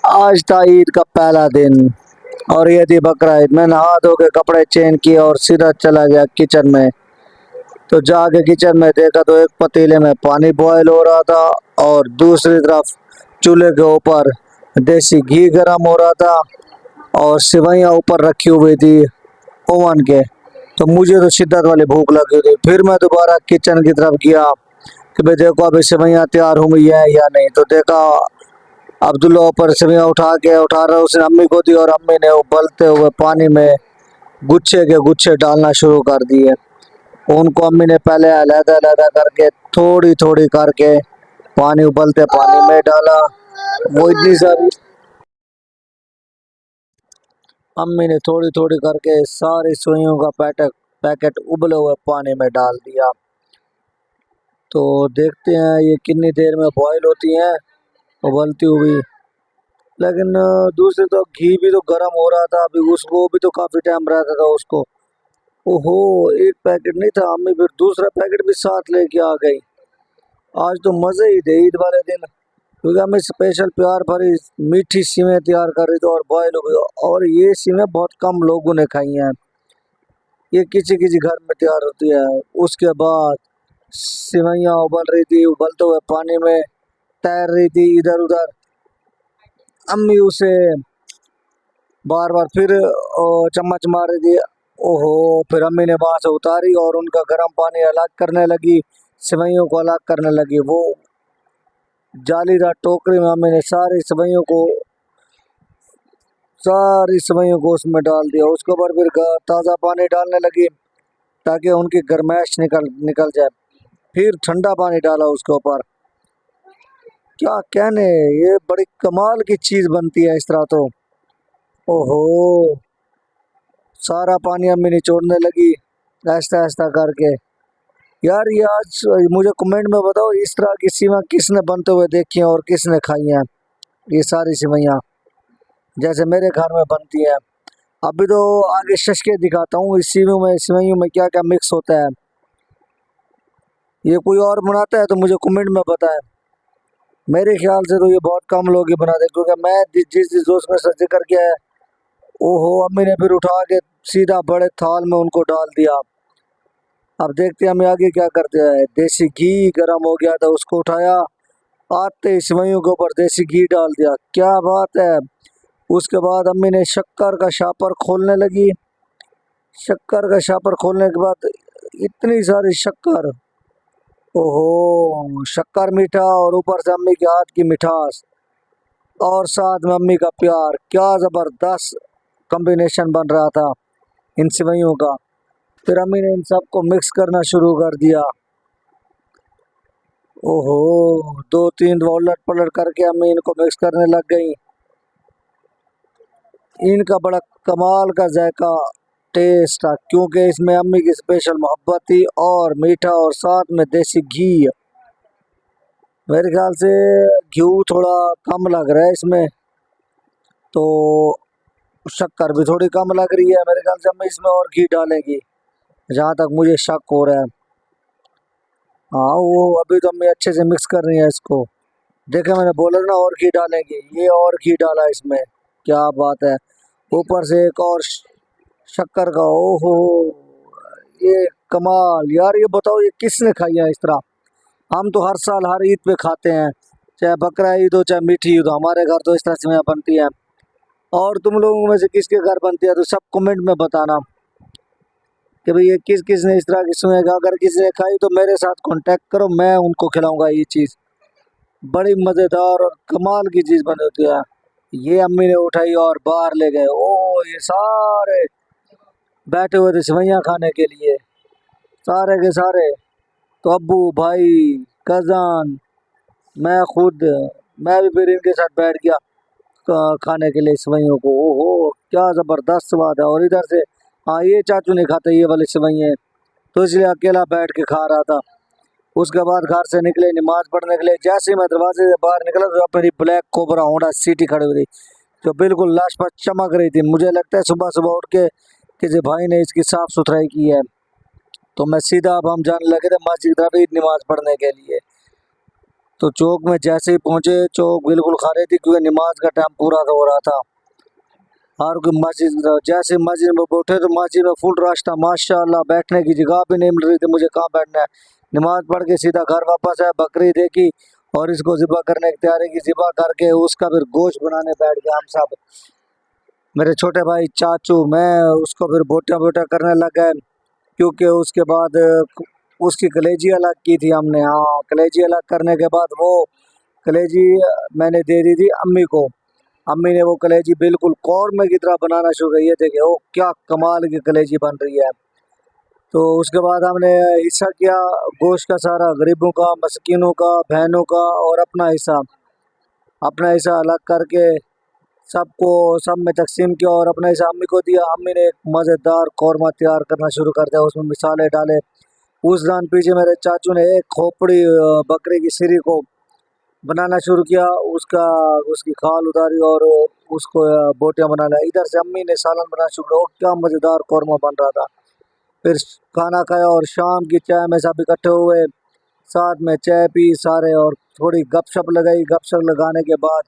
आज था ईद का पहला दिन और ये थी बकरा ईद। मैं नहा धो के कपड़े चेंज किए और सीधा चला गया किचन में। तो जाके किचन में देखा तो एक पतीले में पानी बॉयल हो रहा था और दूसरी तरफ चूल्हे के ऊपर देसी घी गर्म हो रहा था और सिवैयाँ ऊपर रखी हुई थी ओवन के। तो मुझे तो शिद्दत वाली भूख लगी थी। फिर मैं दोबारा किचन की तरफ गया कि भाई देखो अभी सिवैयाँ तैयार हुई है या नहीं। तो देखा अब्दुल्ला ऊपर सेवियां उठा रहा उसने अम्मी को दी और अम्मी ने उबलते हुए पानी में गुच्छे के गुच्छे डालना शुरू कर दिए। उनको अम्मी ने पहले अलहदा अलहदा करके थोड़ी थोड़ी करके पानी उबलते पानी में डाला। वो इतनी सारी अम्मी ने थोड़ी थोड़ी करके सारी सुइयों का पैकेट उबले हुए पानी में डाल दिया। तो देखते हैं ये कितनी देर में बॉईल होती हैं उबलती हुई। लेकिन दूसरी तो घी भी तो गर्म हो रहा था अभी, उसको भी तो काफी टाइम रहता था उसको। ओहो, एक पैकेट नहीं था, अम्मी फिर दूसरा पैकेट भी साथ लेके आ गई। आज तो मजे ही थे ईद वाले दिन, क्योंकि हमें स्पेशल प्यार भरी मीठी सिमें तैयार कर रही थी और बॉयल हो गई। और ये सिमें बहुत कम लोगों ने खाई हैं, ये किसी किसी घर में तैयार होती है। उसके बाद सिवैयाँ उबल रही थी, उबलते हुए पानी में तैर रही थी इधर उधर। अम्मी उसे बार बार फिर चम्मच मार रही थी। ओहो, फिर अम्मी ने वहां से उतारी और उनका गर्म पानी अलग करने लगी, सेवइयों को अलग करने लगी। वो जालीदार टोकरी में अम्मी ने सारी सेवइयों को उसमें डाल दिया। उसके ऊपर फिर ताज़ा पानी डालने लगी ताकि उनकी गर्माइश निकल निकल जाए। फिर ठंडा पानी डाला उसके ऊपर। क्या कहने, ये बड़ी कमाल की चीज बनती है इस तरह तो। ओहो, सारा पानी अम्मी निचोड़ने लगी ऐसा ऐसा करके। यार ये आज मुझे कमेंट में बताओ, इस तरह की सिवैयाँ किसने बनते हुए देखी हैं और किसने खाई हैं ये सारी सिवैयाँ जैसे मेरे घर में बनती है। अभी तो आगे शश के दिखाता हूँ इस सिवैयों में क्या क्या मिक्स होता है। ये कोई और बनाता है तो मुझे कमेंट में बताए। मेरे ख्याल से तो ये बहुत कम लोग ही बनाते हैं, क्योंकि मैं जिस जिस दोस्त में से जिक्र किया है, ओहो, अम्मी ने फिर उठा के सीधा बड़े थाल में उनको डाल दिया। अब देखते हैं हम आगे क्या करते हैं। देसी घी गर्म हो गया था, उसको उठाया, आते ही सेवइयों के ऊपर देसी घी डाल दिया। क्या बात है। उसके बाद अम्मी ने शक्कर का शापर खोलने लगी। शक्कर का शापर खोलने के बाद इतनी सारी शक्कर, ओहो, शक्कर मीठा और ऊपर से अम्मी के हाथ की मिठास और साथ में अम्मी का प्यार, क्या जबरदस्त कॉम्बिनेशन बन रहा था इन सेवइयों का। फिर अम्मी ने इन सबको मिक्स करना शुरू कर दिया। ओहो, दो तीन उलट पलट करके अम्मी इनको मिक्स करने लग गई। इनका बड़ा कमाल का जायका टेस्ट था, क्योंकि इसमें अम्मी की स्पेशल मोहब्बत थी और मीठा और साथ में देसी घी। मेरे ख्याल से घी थोड़ा कम लग रहा है इसमें, तो शक्कर भी थोड़ी कम लग रही है। मेरे ख्याल से अम्मी इसमें और घी डालेंगी, जहाँ तक मुझे शक हो रहा है। हाँ, वो अभी तो अम्मी अच्छे से मिक्स कर रही है इसको। देखे, मैंने बोला ना और घी डालेंगे, ये और घी डाला इसमें। क्या बात है। ऊपर से एक और शक्कर का, ओहो, ये कमाल। यार ये बताओ, ये किसने खाई है इस तरह। हम तो हर साल हर ईद पे खाते हैं, चाहे बकरा ईद हो चाहे मीठी ईद हो, हमारे घर तो इस तरह से बनती है। और तुम लोगों में से किसके घर बनती है तो सब कमेंट में बताना कि भाई ये किस किस ने इस तरह की सुनेगा। अगर किसी ने खाई तो मेरे साथ कांटेक्ट करो, मैं उनको खिलाऊंगा ये चीज़। बड़ी मज़ेदार और कमाल की चीज़ बनी होती है। ये अम्मी ने उठाई और बाहर ले गए। ओ, ये सारे बैठे हुए थे सेवइयाँ खाने के लिए, सारे के सारे। तो अब्बू, भाई, कज़न, मैं खुद, मैं भी फिर इनके साथ बैठ गया खाने के लिए सेवइयों को। ओहो, क्या ज़बरदस्त स्वाद है। और इधर से हाँ, ये चाचू नहीं खाते ये वाली सेवइयाँ, तो इसलिए अकेला बैठ के खा रहा था। उसके बाद घर से निकले नमाज पढ़ने के लिए। जैसे ही मैं दरवाजे से बाहर निकला तो मेरी ब्लैक कोबरा होंडा सिटी खड़ी हुई थी, जो बिल्कुल लाश पर चमक रही थी। मुझे लगता है सुबह सुबह उठ के किसी भाई ने इसकी साफ सुथराई की है। तो मैं सीधा, अब हम जाने लगे थे मस्जिद की तरफ ईद नमाज पढ़ने के लिए। तो चौक में जैसे ही पहुंचे, चौक बिल्कुल खाली थी क्योंकि नमाज का टाइम पूरा हो रहा था। और मस्जिद, जैसे मस्जिद में बैठे तो मस्जिद में फुल रश था माशाल्लाह, बैठने की जगह भी नहीं मिल रही थी मुझे, कहाँ बैठना है। नमाज पढ़ के सीधा घर वापस आया, बकरी देखी और इसको ज़िबा करने की तैयारी की। ज़िबा करके उसका फिर गोश्त बनाने बैठ गया हम सब, मेरे छोटे भाई, चाचू, मैं। उसको फिर बोटियाँ बोटियाँ करने लग गए क्योंकि उसके बाद उसकी कलेजी अलग की थी हमने। हाँ, कलेजी अलग करने के बाद वो कलेजी मैंने दे दी थी अम्मी को। अम्मी ने वो कलेजी बिल्कुल कौरमे की तरह बनाना शुरू की। ये देखिए वो क्या कमाल की कलेजी बन रही है। तो उसके बाद हमने हिस्सा किया गोश्त का सारा, गरीबों का, मस्कीनों का, बहनों का, और अपना हिस्सा अलग करके सबको सब में तकसीम किया और अपना हिस्सा अम्मी को दिया। अम्मी ने एक मज़ेदार कौरमा तैयार करना शुरू कर दिया, उसमें मिसाले डाले। उस दान पीछे मेरे चाचू ने एक खोपड़ी बकरे की सिरी को बनाना शुरू किया, उसका उसकी खाल उतारी और उसको बोटियां बना लिया। इधर से अम्मी ने सालन बनाना शुरू किया, वो क्या मज़ेदार कौरमा बन रहा था। फिर खाना खाया और शाम की चाय में सब इकट्ठे हुए, साथ में चाय पी सारे और थोड़ी गपशप लगाई। गपशप लगाने के बाद